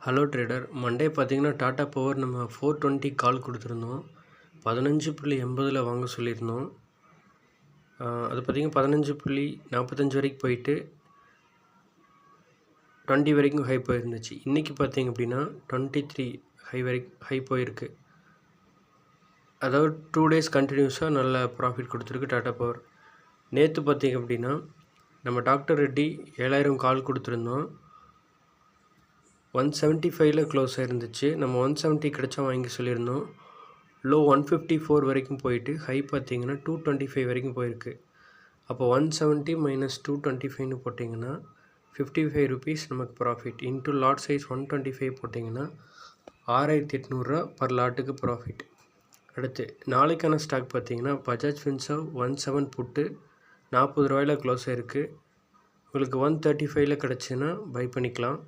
Hello trader Monday பார்த்தீங்கன்னா Tata power நம்ம 420 கால் கொடுத்துருந்தோம். 15.80 வாங்க சொல்லியிருந்தோம். அது பார்த்தீங்கன்னா 15.45 வரைக்கும் போயிட்டு 20 வரைக்கும் ஹை போயிருந்துச்சு. இன்றைக்கி பார்த்தீங்க அப்படின்னா 23 ஹை போயிருக்கு. அதாவது 2 டேஸ் கண்டினியூஸாக நல்ல ப்ராஃபிட் கொடுத்துருக்கு டாடா பவர். நேற்று பார்த்தீங்க அப்படின்னா நம்ம டாக்டர் ரெட்டி 7000 கால் கொடுத்துருந்தோம். 175ல் க்ளோஸ் ஆயிருந்துச்சு. நம்ம 170 கிடச்சா வாங்கி சொல்லியிருந்தோம். லோ 154 வரைக்கும் போயிட்டு ஹை பார்த்தீங்கன்னா 225 வரைக்கும் போயிருக்கு. அப்போ 170 மைனஸ் 225ன்னு போட்டிங்கன்னா 55 ருபீஸ் நமக்கு ப்ராஃபிட். இன்ட்டு லாட் சைஸ் 125 போட்டிங்கன்னா 6800 பர் லாட்டுக்கு ப்ராஃபிட். அடுத்து நாளைக்கான ஸ்டாக் பார்த்தீங்கன்னா பஜாஜ் ஃபின்சர்வ் 17 புட்டு 40 ரூபாயில் க்ளோஸ் ஆயிருக்கு. உங்களுக்கு 135ல் கிடச்சுன்னா பை பண்ணிக்கலாம்.